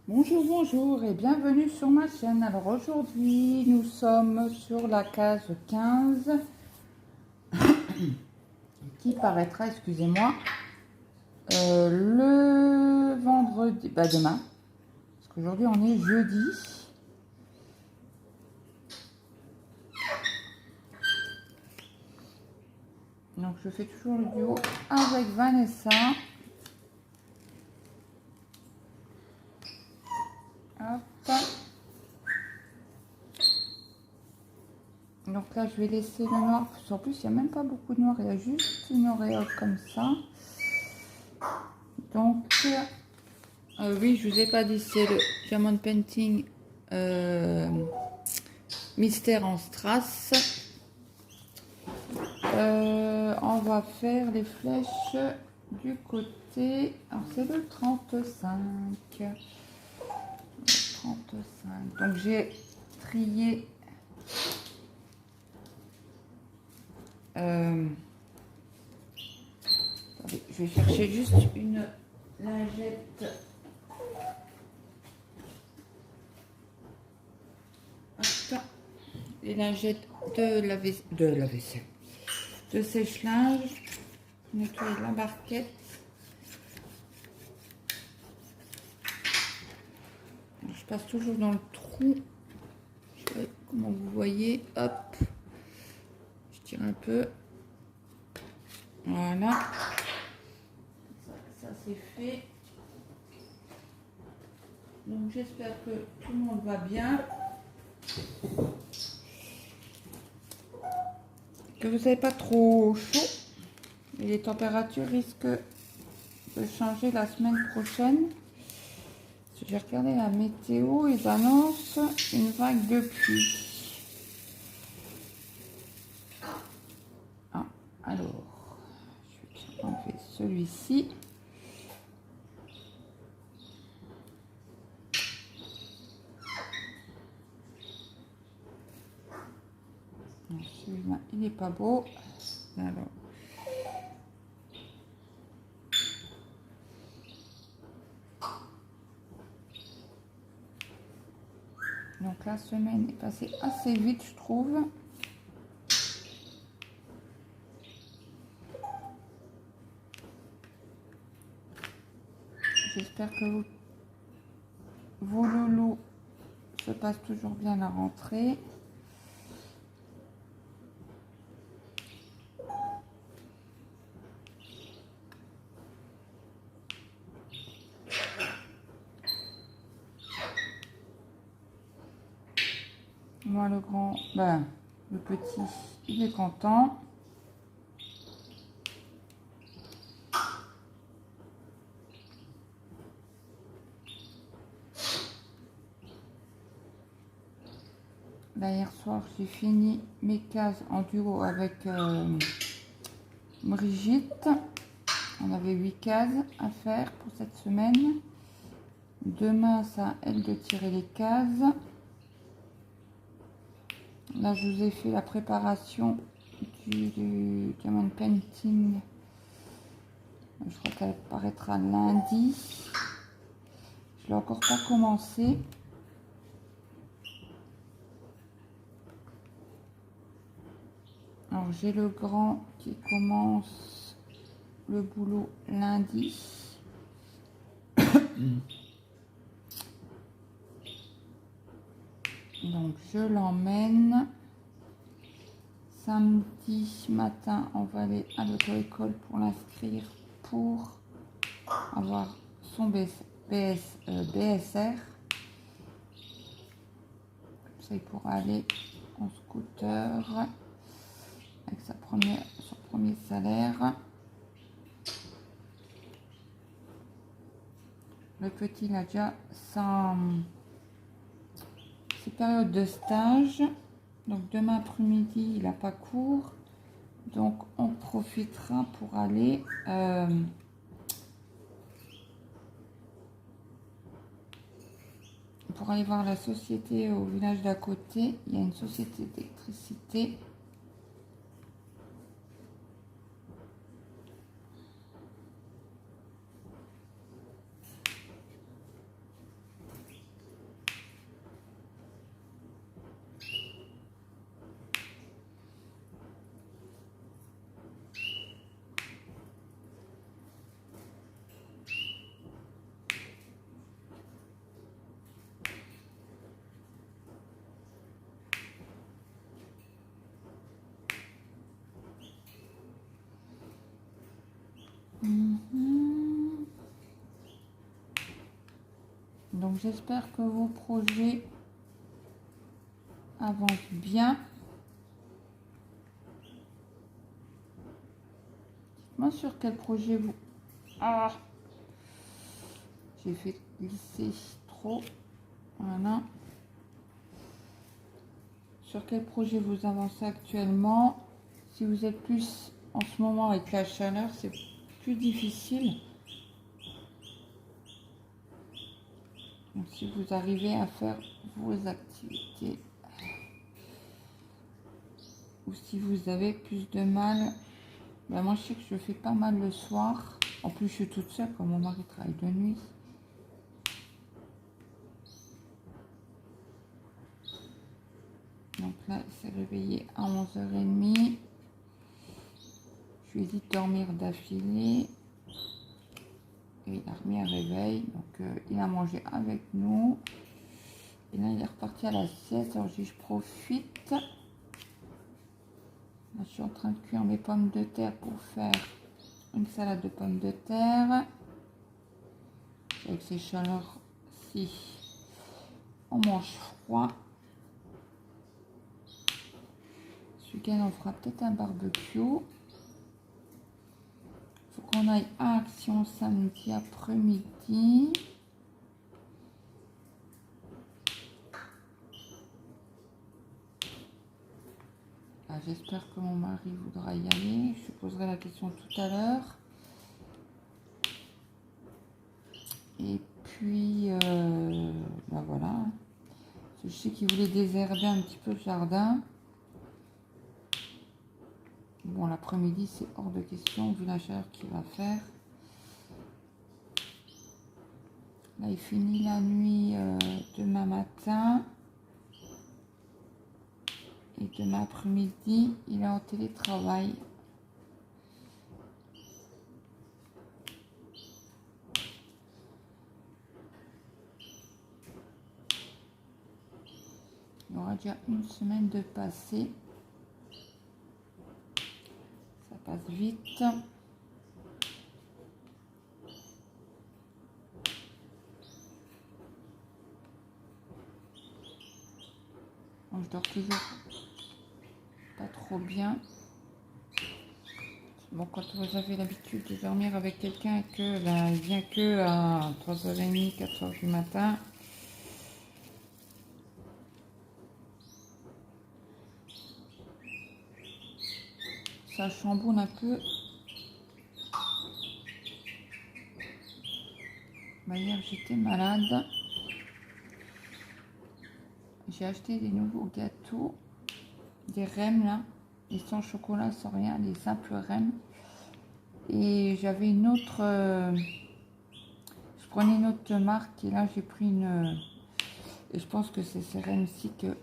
Bonjour, bonjour et bienvenue sur ma chaîne. Alors aujourd'hui, nous sommes sur la case 15 qui paraîtra, excusez-moi, le vendredi, demain, parce qu'aujourd'hui on est jeudi. Donc je fais toujours le duo avec Vanessa. Hop. Donc là, je vais laisser le noir. En plus, il n'y a même pas beaucoup de noir. Il y a juste une auréole comme ça. Donc, oui, je vous ai pas dit, c'est le Diamond Painting Mystère en strass. On va faire les flèches du côté. Alors, c'est le 35. 35. Donc, j'ai trié. Attendez, je vais chercher juste une lingette. Hop. Les lingettes de la vaisselle, de sèche-linge. Nettoyer la barquette. Je passe toujours dans le trou. Je sais pas comment vous voyez. Hop. Je tire un peu. Voilà. Ça c'est fait. Donc j'espère que tout le monde va bien. Que vous n'avez pas trop chaud. Et les températures risquent de changer la semaine prochaine. J'ai regardé la météo, ils annoncent une vague de pluie. Ah, alors, je vais enlever celui-ci. Celui-là, il n'est pas beau. Alors. Donc la semaine est passée assez vite, je trouve. J'espère que vos loulous se passent toujours bien la rentrée. Moi, le grand, le petit, il est content. Là, hier soir, j'ai fini mes cases en duo avec Brigitte. On avait 8 cases à faire pour cette semaine. Demain, c'est à elle de tirer les cases. Là, je vous ai fait la préparation du Diamond Painting. Je crois qu'elle paraîtra lundi. Je l'ai encore pas commencé. Alors, j'ai le grand qui commence le boulot lundi. Donc, je l'emmène. Samedi matin, on va aller à l'auto-école pour l'inscrire pour avoir son BSR. Comme ça, il pourra aller en scooter avec son premier salaire. Le petit, il a déjà ses périodes de stage. Donc demain après-midi, il n'a pas cours. Donc on profitera pour aller voir la société au village d'à côté. Il y a une société d'électricité. Donc j'espère que vos projets avancent bien. Dites-moi sur quel projet vous... Ah, j'ai fait glisser trop. Voilà. Sur quel projet vous avancez actuellement? Si vous êtes plus en ce moment avec la chaleur, c'est plus difficile. Donc, si vous arrivez à faire vos activités ou si vous avez plus de mal, ben moi je sais que je fais pas mal le soir. En plus je suis toute seule comme mon mari travaille de nuit. Donc là il s'est réveillé à 11h30. Je lui ai dit de dormir d'affilée. Et il a remis un réveil. Donc il a mangé avec nous. Et là il est reparti à la sieste. Alors je profite. Là, je suis en train de cuire mes pommes de terre pour faire une salade de pommes de terre. Avec ces chaleurs-ci, on mange froid. Ce week-end, on fera peut-être un barbecue. Il faut qu'on aille à Action samedi après-midi. Ah, j'espère que mon mari voudra y aller. Je lui poserai la question tout à l'heure. Et puis, ben voilà. Je sais qu'il voulait désherber un petit peu le jardin. Bon, l'après-midi, c'est hors de question, vu la chaleur qu'il va faire. Là, il finit la nuit demain matin. Et demain après-midi, il est en télétravail. Il y aura déjà une semaine de passé. Ça passe vite. Bon, je dors toujours pas trop bien. Bon, quand vous avez l'habitude de dormir avec quelqu'un et que ben, il vient que à 3h30, 4h du matin. Ça chamboule un peu. Hier, j'étais malade. J'ai acheté des nouveaux gâteaux. Des Rem là. Des sans chocolat, sans rien. Des simples Rem. Et j'avais une autre... je prenais une autre marque. Et là, j'ai pris une... et je pense que c'est ces Rem-ci que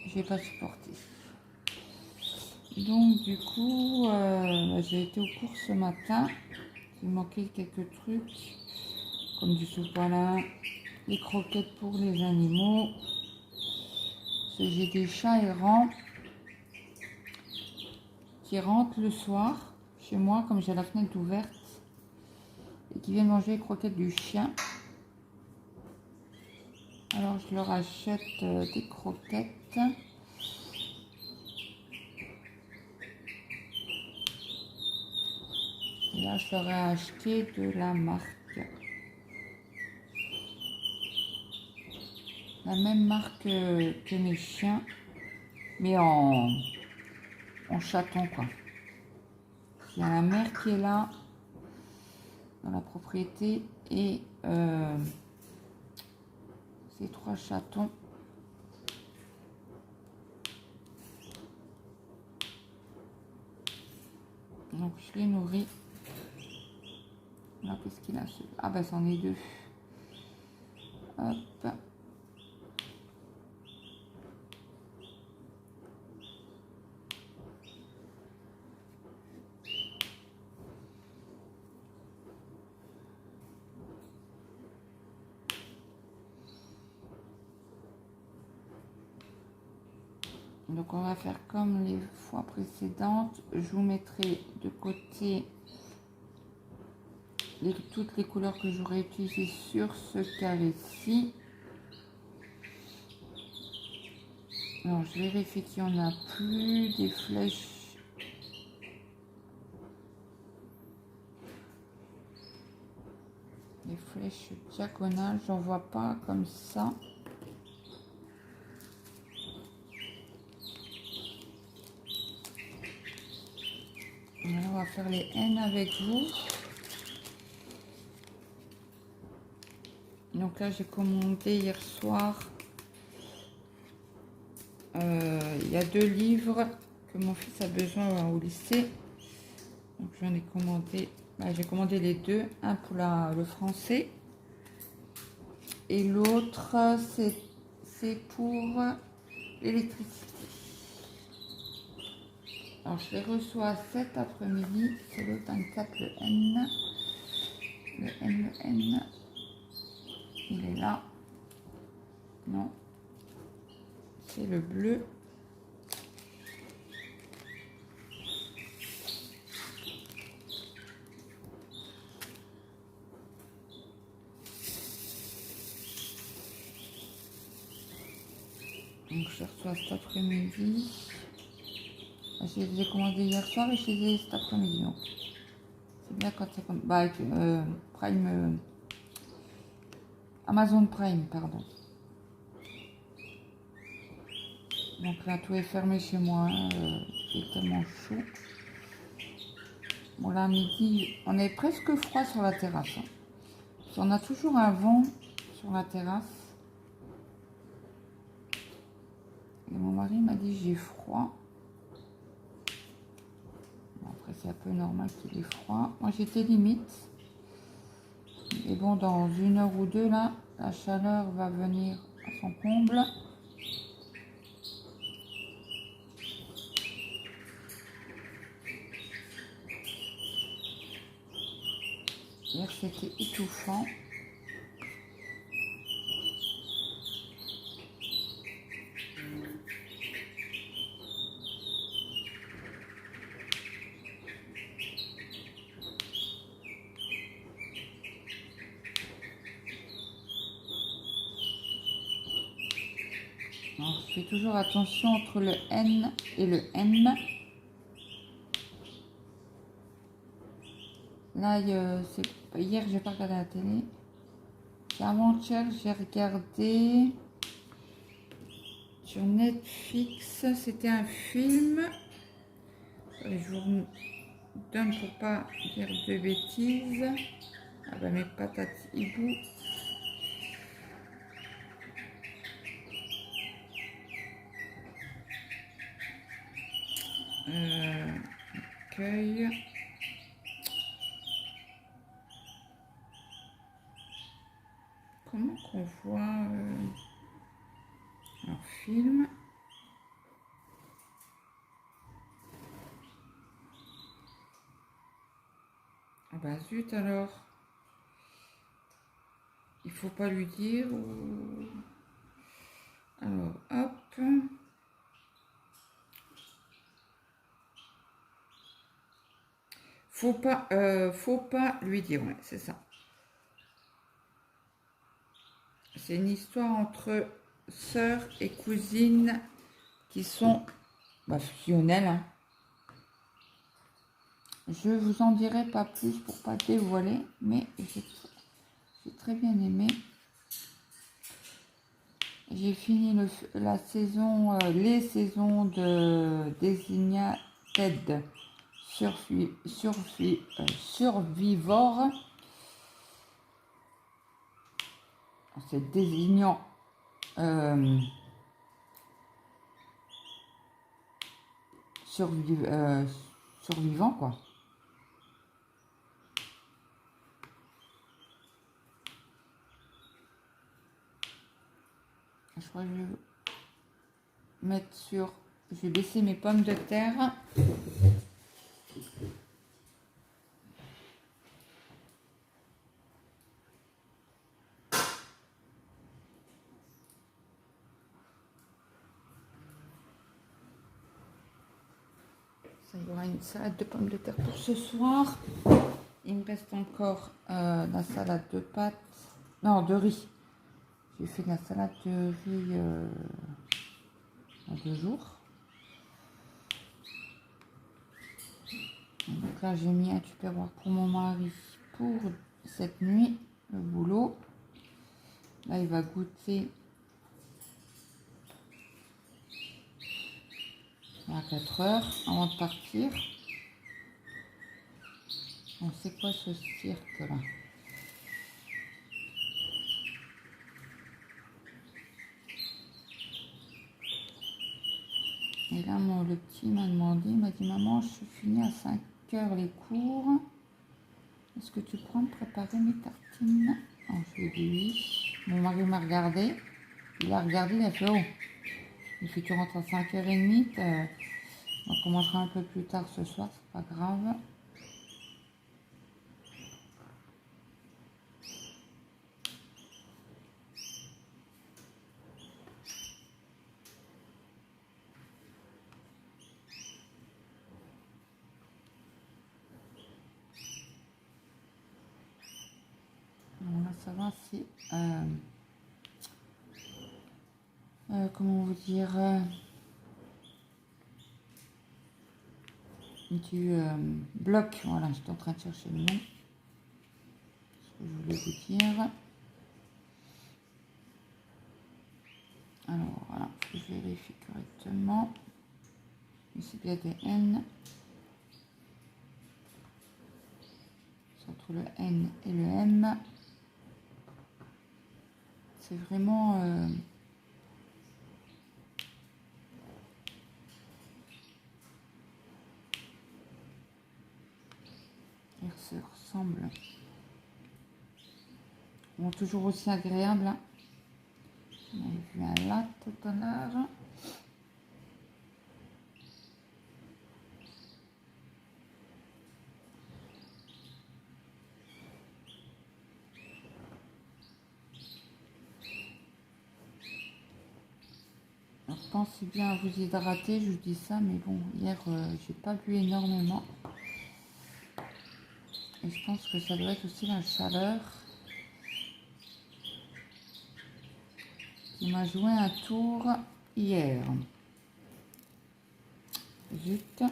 j'ai pas supporté. Donc du coup, j'ai été aux courses ce matin. Il manquait quelques trucs, comme du sopalin, les croquettes pour les animaux. J'ai des chats errants qui rentrent le soir chez moi, comme j'ai la fenêtre ouverte, et qui viennent manger les croquettes du chien. Alors je leur achète des croquettes. Et là, je leur ai acheté de la marque. La même marque que mes chiens, mais en chaton, quoi. Il y a la mère qui est là, dans la propriété, et ces 3 chatons. Donc, je les nourris. Là, qu'est-ce qu'il a? Ah, bah, c'en est 2. Hop. Donc, on va faire comme les fois précédentes. Je vous mettrai de côté toutes les couleurs que j'aurais utilisées sur ce carré-ci. Alors, je vérifie qu'il n'y en a plus. Des flèches. Des flèches diagonales, j'en vois pas comme ça. Voilà, on va faire les N avec vous. Donc là, j'ai commandé hier soir. Il y a 2 livres que mon fils a besoin au lycée. Donc j'en ai commandé. J'ai commandé les 2. Un pour le français. Et l'autre, c'est pour l'électricité. Alors je les reçois cet après-midi. C'est le 24, le N. Le N. Il est là. Non. C'est le bleu. Donc je les reçois cet après-midi. Je les ai commandés hier soir et je les ai cet après-midi. Donc c'est bien quand c'est comme Prime, Amazon Prime, pardon. Donc là tout est fermé chez moi. Il est tellement chaud. Bon là à midi, on est presque froid sur la terrasse. Hein. On a toujours un vent sur la terrasse. Et mon mari m'a dit j'ai froid. Bon, après c'est un peu normal qu'il ait froid. Moi j'étais limite. Et bon dans 1 heure ou 2 là, la chaleur va venir à son comble. Hier c'était étouffant. Alors, je fais toujours attention entre le N et le M. Là, hier, j'ai pas regardé la télé. Avant-hier, j'ai regardé sur Netflix. C'était un film. Je vous donne pour pas dire de bêtises. Ah ben, mes patates hibou. Accueil. Comment qu'on voit un film? Ah bah zut alors. Il faut pas lui dire ou... Alors hop. Faut pas lui dire, ouais, c'est ça. C'est une histoire entre sœurs et cousines qui sont fusionnelles. Hein. Je vous en dirai pas plus pour pas dévoiler, mais j'ai très bien aimé. J'ai fini la saison, les saisons de Designated Survivor. C'est désignant survivant quoi. Je crois que je vais mettre sur... Je vais baisser mes pommes de terre. Ça, il y aura une salade de pommes de terre pour ce soir. il me reste encore la salade de pâtes, non de riz. J'ai fait de la salade de riz en 2 jours. Donc là, j'ai mis un tupperware pour mon mari pour cette nuit, le boulot. Là, il va goûter à 4 heures avant de partir. On sait quoi ce cirque là? Et là, le petit m'a demandé, il m'a dit, maman, je finis à 5 heures les cours. Est-ce que tu pourras me préparer mes tartines? Alors, je lui ai dit oui. Mon mari m'a regardé. Il a regardé, il a fait, oh. Il fait, tu rentres à 5h30. Donc, on mangera un peu plus tard ce soir, c'est pas grave. Bon, là, ça va, c'est... comment vous dire du bloc. Voilà, j'étais en train de chercher le nom. Ce que je voulais vous dire. Alors, voilà, je vérifie correctement. C'est bien des N. C'est entre le N et le M. C'est vraiment... ils se ressemblent. Bon, toujours aussi agréable. Hein. On avait vu un latte tout à l'heure. Alors, pensez bien à vous hydrater, je vous dis ça, mais bon, hier, j'ai pas bu énormément. Et je pense que ça doit être aussi la chaleur qui m'a joué un tour hier. Zut.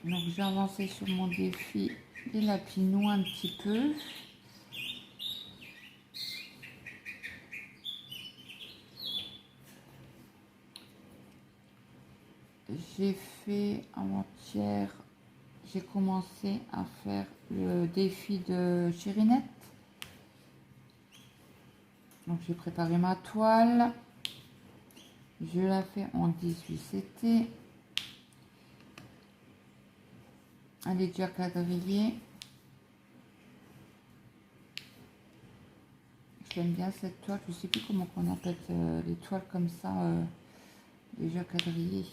Donc j'ai avancé sur mon défi des lapinois un petit peu. J'ai fait avant-hier, j'ai commencé à faire le défi de Chirinette. Donc j'ai préparé ma toile. Je la fais en 18 CT. Elle est déjà quadrillée. J'aime bien cette toile. Je ne sais plus comment on appelle les toiles comme ça, déjà quadrillées.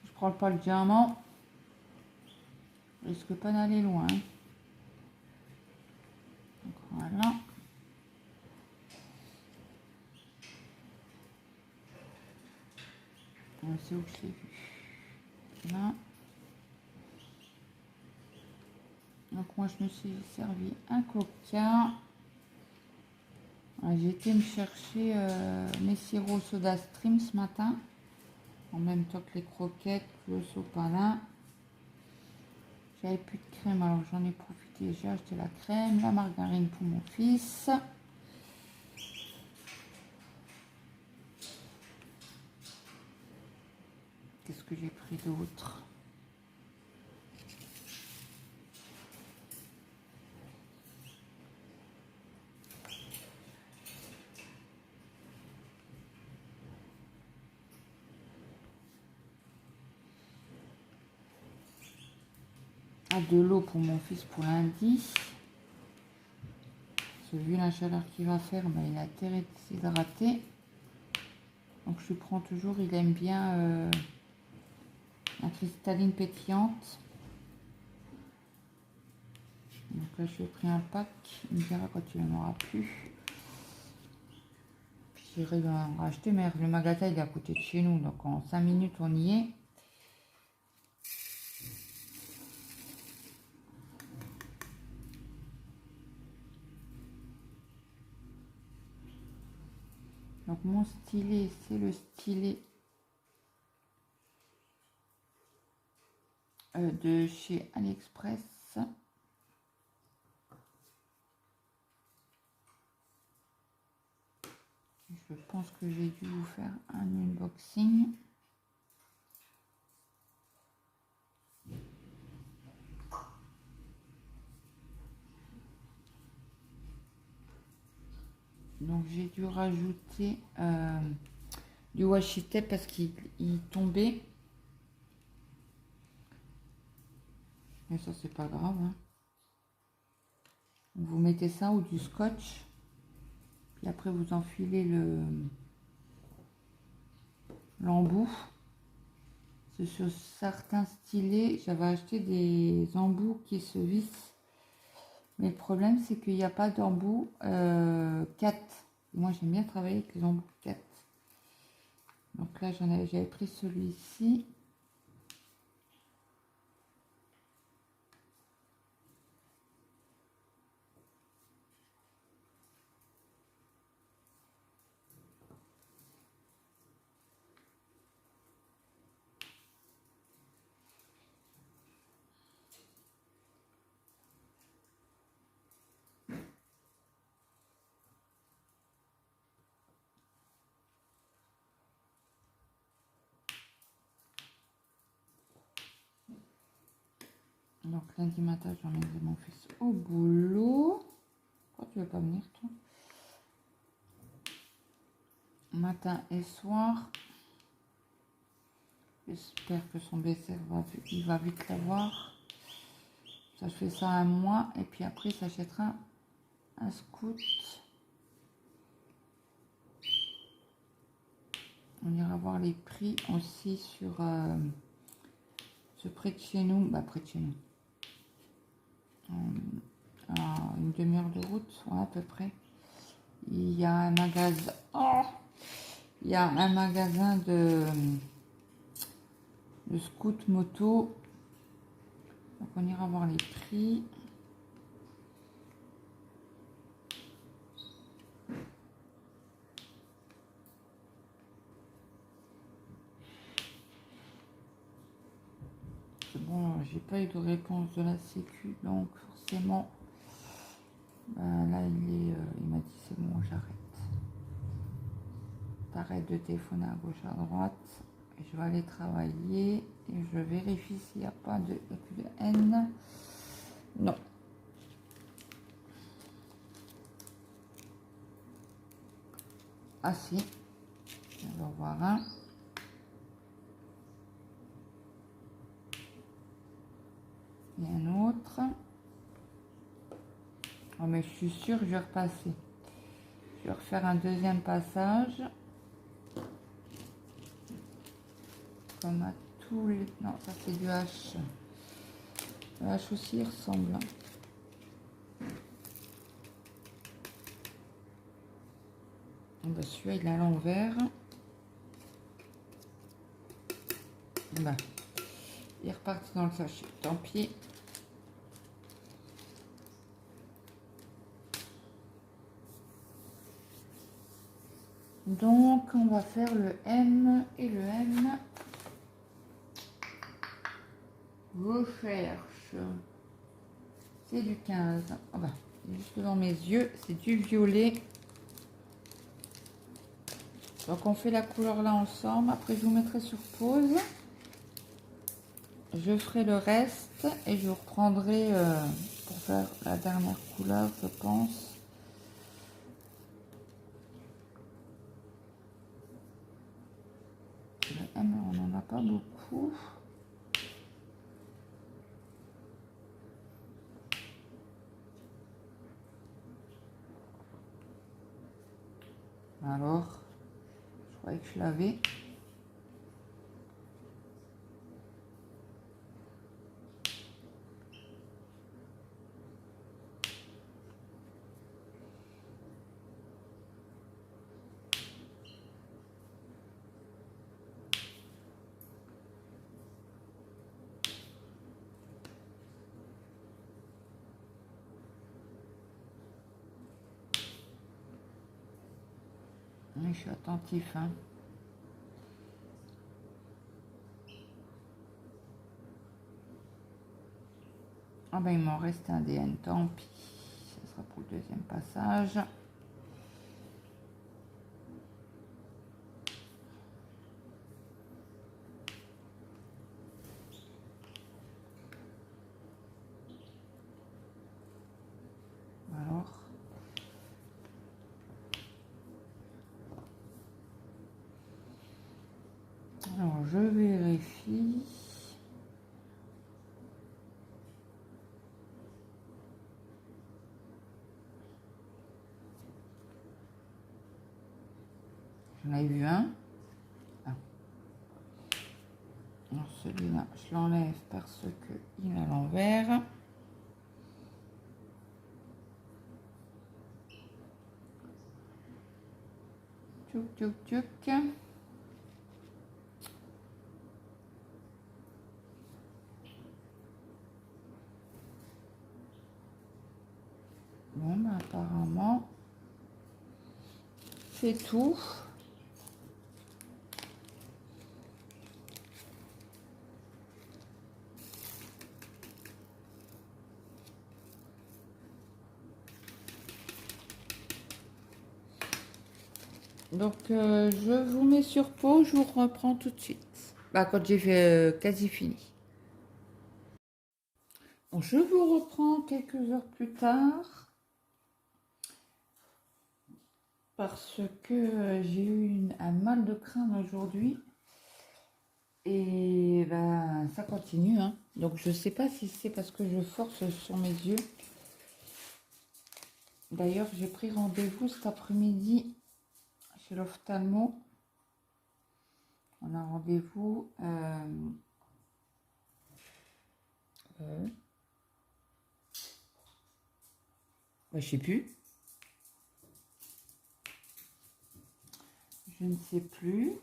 Je prends pas le diamant. Je risque pas d'aller loin. Donc voilà. C'est où je l'ai vu. Là. Donc moi je me suis servi un coca. J'ai été me chercher mes sirops Soda Stream ce matin. En même temps que les croquettes, le sopalin. J'avais plus de crème, alors j'en ai profité. J'ai acheté la crème, la margarine pour mon fils. Qu'est-ce que j'ai pris d'autre? De l'eau pour mon fils pour lundi. Parce que vu la chaleur qu'il va faire, ben, il a intérêt de s'hydrater. Donc je prends toujours, il aime bien la cristalline pétillante. Donc là je lui ai pris un pack, il me dira quand il n'en aura plus. Puis j'irai en racheter, mais le magasin il est à côté de chez nous, donc en 5 minutes on y est. Donc mon stylet, c'est le stylet de chez AliExpress. Je pense que j'ai dû vous faire un unboxing. Donc j'ai dû rajouter du washi tape parce qu'il tombait. Mais ça c'est pas grave. Hein. Vous mettez ça ou du scotch. Puis après vous enfilez l'embout. Sur certains stylets, j'avais acheté des embouts qui se vissent. Mais le problème, c'est qu'il n'y a pas d'embout 4. Moi, j'aime bien travailler avec les embouts 4. Donc là, j'avais pris celui-ci. Donc lundi matin, j'emmènerai mon fils au boulot. Pourquoi tu veux pas venir, toi? Matin et soir. J'espère que son BCR il va vite l'avoir. Ça, je fais ça un mois et puis après, il s'achètera un scout. On ira voir les prix aussi sur ce près de chez nous. Bah, près de chez nous. À une demi-heure de route, ouais, à peu près. Il y a un magasin. Oh, il y a un magasin de scout moto. Donc on ira voir les prix. Bon, j'ai pas eu de réponse de la sécu, donc forcément, là il m'a dit c'est bon, j'arrête. T'arrêtes de téléphoner à gauche à droite. Et je vais aller travailler et je vérifie s'il n'y a pas de EQN. Non. Ah si, on va voir un. Et un autre. Oh, mais je suis sûre que je vais repasser. Je vais refaire un deuxième passage. Comme à tous les... Non, ça c'est du H. Le H aussi il ressemble. Ben, celui-là il est à l'envers. Ben, il est reparti dans le sachet. Tant pis. Donc, on va faire le M et le M. Recherche. C'est du 15. Oh bah, juste devant mes yeux, c'est du violet. Donc, on fait la couleur là ensemble. Après, je vous mettrai sur pause. Je ferai le reste et je reprendrai pour faire la dernière couleur, je pense. Le M, on n'en a pas beaucoup. Alors, je croyais que je l'avais. Oui, je suis attentif, hein. Ah ben, il m'en reste un DN, tant pis. Ce sera pour le deuxième passage. Alors, je vérifie. J'en ai vu un. Ah. Alors, celui-là, je l'enlève parce qu'il est à l'envers. Tchouk, tchouk, tchouk. Bon, ben, apparemment, c'est tout. Donc, je vous mets sur pause, je vous reprends tout de suite. Bah, quand j'ai fait quasi fini. Bon, je vous reprends quelques heures plus tard. Parce que j'ai eu un mal de crâne aujourd'hui. Et ben, ça continue, hein. Donc, je sais pas si c'est parce que je force sur mes yeux. D'ailleurs, j'ai pris rendez-vous cet après-midi chez l'ophtalmo. On a rendez-vous je sais plus. Je ne sais plus.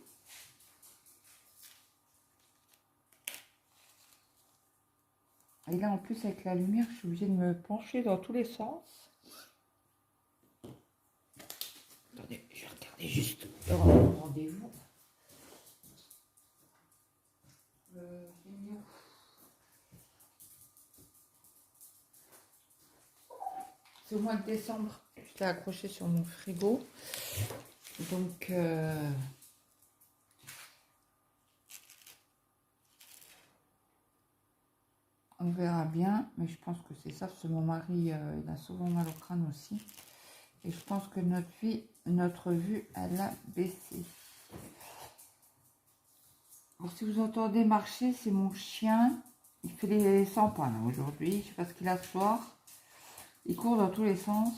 Et là, en plus, avec la lumière, je suis obligée de me pencher dans tous les sens. Attendez, je vais regarder juste le rendez-vous. C'est au mois de décembre. Je l'ai accroché sur mon frigo. Donc, on verra bien. Mais je pense que c'est ça, parce que mon mari, il a souvent mal au crâne aussi. Et je pense que notre vue, elle a baissé. Alors, si vous entendez marcher, c'est mon chien. Il fait les 100 pas là aujourd'hui. Je sais pas ce qu'il a ce soir. Il court dans tous les sens.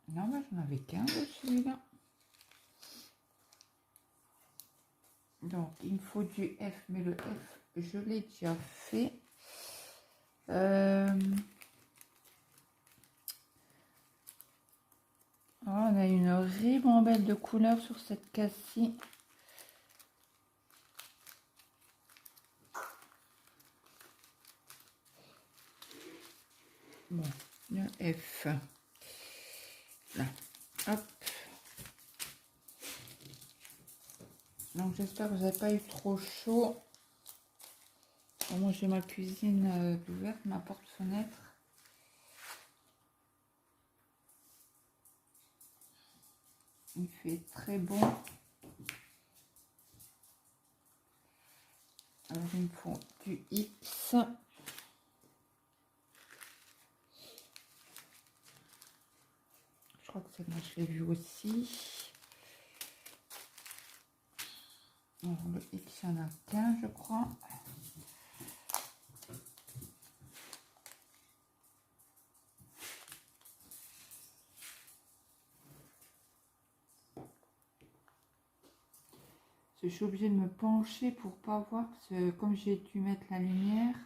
Non, mais j'en avais qu'un de celui-là. Donc, il me faut du F, mais le F, je l'ai déjà fait. On a une ribambelle de couleurs sur cette case-ci. Bon, Le F. Là. Hop. Donc j'espère que vous n'avez pas eu trop chaud. Bon, moi j'ai ma cuisine ouverte, ma porte-fenêtre. Il fait très bon. Alors il me faut du X. Je crois que celle-là je l'ai vu aussi. Alors le X il y en a qu'un je crois. Je suis obligée de me pencher pour pas voir, parce que comme j'ai dû mettre la lumière.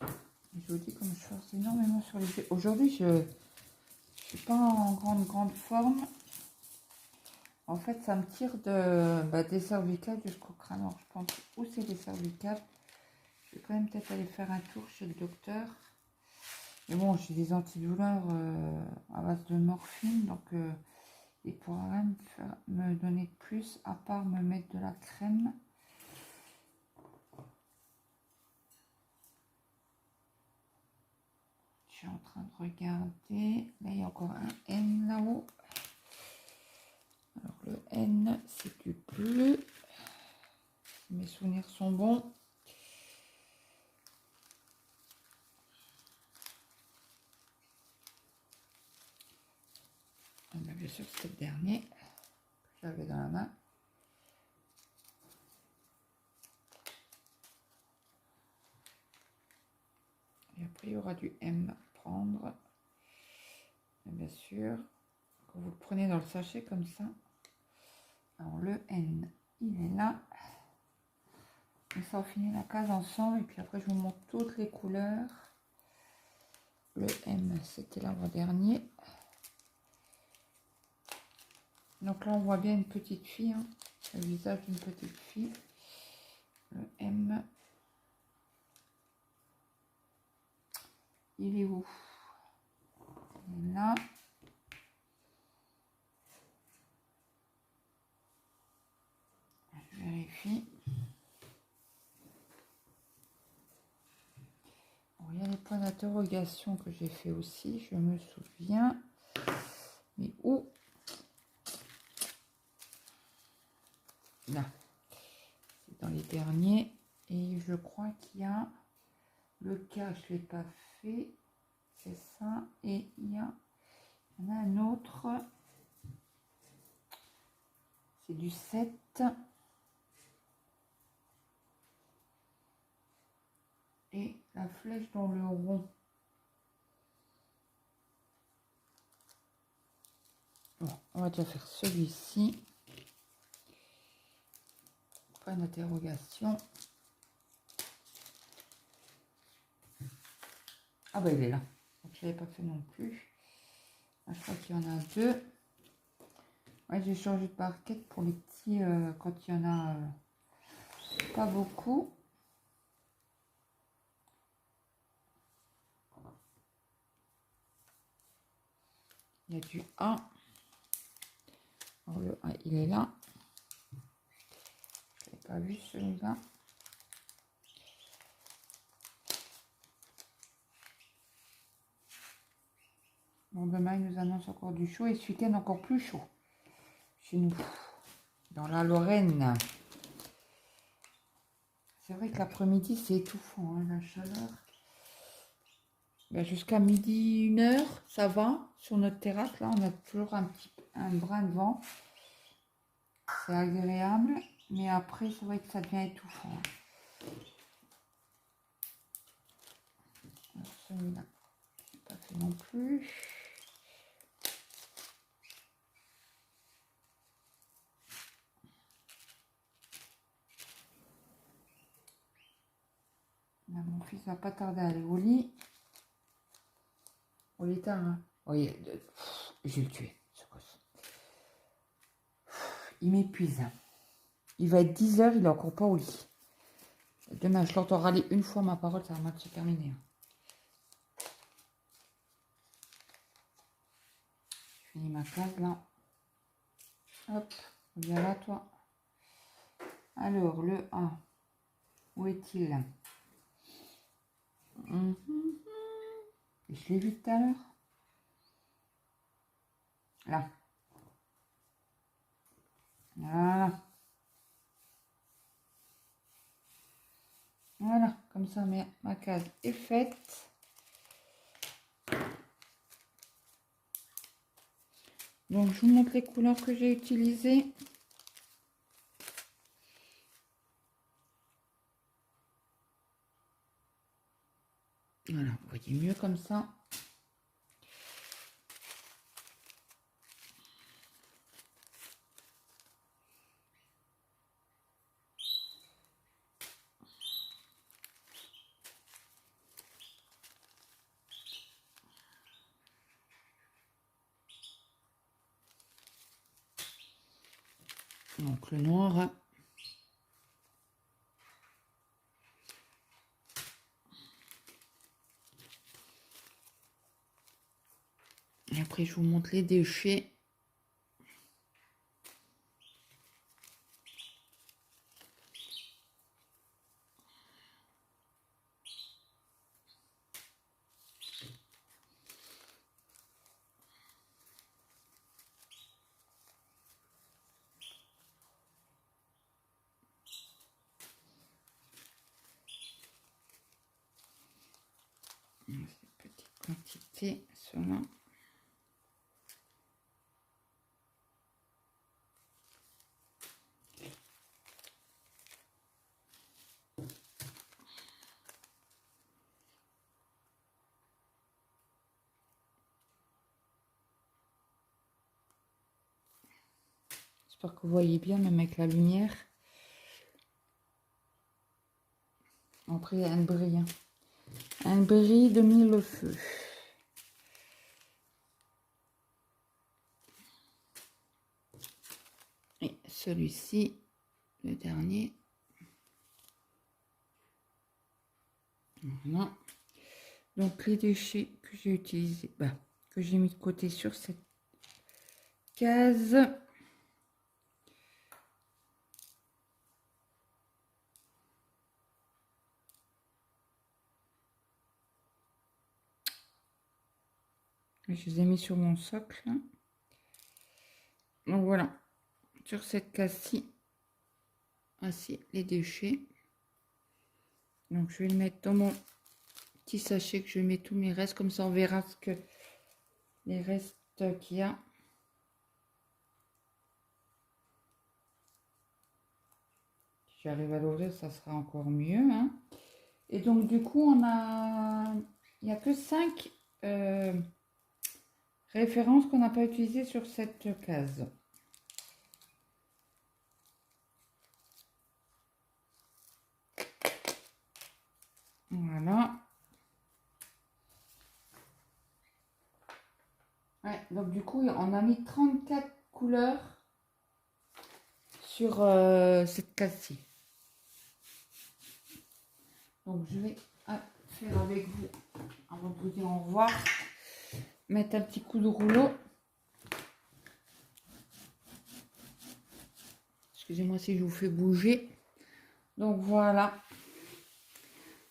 Je vous dis comme je force énormément sur les yeux. Aujourd'hui, je suis pas en grande forme. En fait, ça me tire des cervicales jusqu'au crâne. Alors, je pense où c'est les cervicales. Je vais quand même peut-être aller faire un tour chez le docteur. Mais bon, j'ai des antidouleurs à base de morphine, donc il pourra rien me donner de plus à part me mettre de la crème. Je suis en train de regarder. Là, il y a encore un N là-haut. Alors, le N, c'est du bleu. Si mes souvenirs sont bons. Bien sûr, c'était le dernier que j'avais dans la main. Et après, il y aura du M à prendre. Et bien sûr, quand vous le prenez dans le sachet comme ça. Alors, le N, il est là. Et ça, on finit la case ensemble. Et puis après, je vous montre toutes les couleurs. Le M, c'était l'avant-dernier. Donc là, on voit bien une petite fille. Hein, le visage d'une petite fille. Le M. Il est où? Il est là. Je vérifie. Bon, il y a les points d'interrogation que j'ai fait aussi, je me souviens. Mais où? Là. C'est dans les derniers. Et je crois qu'il y a le cas, je ne l'ai pas fait. C'est ça. Et il y en a un autre. C'est du 7. Et la flèche dans le rond. Bon, on va déjà faire celui-ci. Point d'interrogation. Ah bah il est là. Donc je l'avais pas fait non plus. Là, je crois qu'il y en a deux. Ouais, j'ai changé de barquette pour les petits quand il y en a pas beaucoup. Il y a du A. Alors le A, il est là. Je l'ai pas vu celui-là. Bon, demain, il nous annonce encore du chaud et ce week-end encore plus chaud chez nous, dans la Lorraine. C'est vrai que l'après-midi, c'est étouffant, hein, la chaleur. Ben, jusqu'à midi, 1h, ça va. Sur notre terrasse, là, on a toujours un brin de vent. C'est agréable, mais après, c'est vrai que ça devient étouffant. Alors, celui-là, je n'ai pas fait non plus. Là, mon fils va pas tarder à aller au lit. Au lit tard, hein. Oui, je vais le tuer, ce gosse. Il m'épuise. Il va être 10h, il est encore pas au lit. Demain, je l'entends râler une fois ma parole, ça va mal se terminer. Je finis ma case là. Hop, viens là toi. Alors, le A, où est-il? Je l'ai vu tout à l'heure. Là. Voilà. Voilà, comme ça ma case est faite. Donc, je vous montre les couleurs que j'ai utilisées. Voilà, vous voyez mieux comme ça. Donc, le noir. Et après, je vous montre les déchets. Petite quantité, cela. J'espère que vous voyez bien, même avec la lumière. Après, un bris. Hein. Un bris de mille feux. Et celui-ci, le dernier. Voilà. Donc, les déchets que j'ai utilisés, que j'ai mis de côté sur cette case. Je les ai mis sur mon socle. Donc voilà, sur cette case-ci, ainsi les déchets. Donc je vais le mettre dans mon petit sachet que je mets tous mes restes, comme ça on verra ce que les restes qu'il y a. Si j'arrive à l'ouvrir, ça sera encore mieux. Hein. Et donc du coup, il n'y a que 5 références qu'on n'a pas utilisées sur cette case. Voilà. Ouais, donc du coup, on a mis 34 couleurs sur cette case-ci. Donc je vais faire avec vous, avant de vous dire au revoir, mettre un petit coup de rouleau. Excusez-moi si je vous fais bouger. Donc voilà.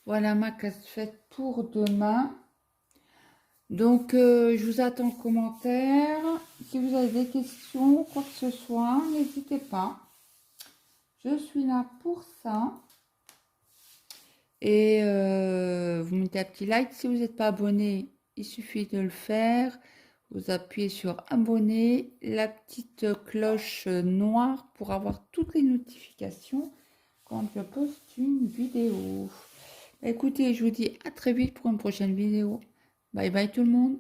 Voilà ma case faite pour demain. Donc je vous attends en commentaire. Si vous avez des questions, quoi que ce soit, n'hésitez pas. Je suis là pour ça. Et vous mettez un petit like. Si vous n'êtes pas abonné, il suffit de le faire. Vous appuyez sur abonner, la petite cloche noire pour avoir toutes les notifications quand je poste une vidéo. Écoutez, je vous dis à très vite pour une prochaine vidéo. Bye bye tout le monde.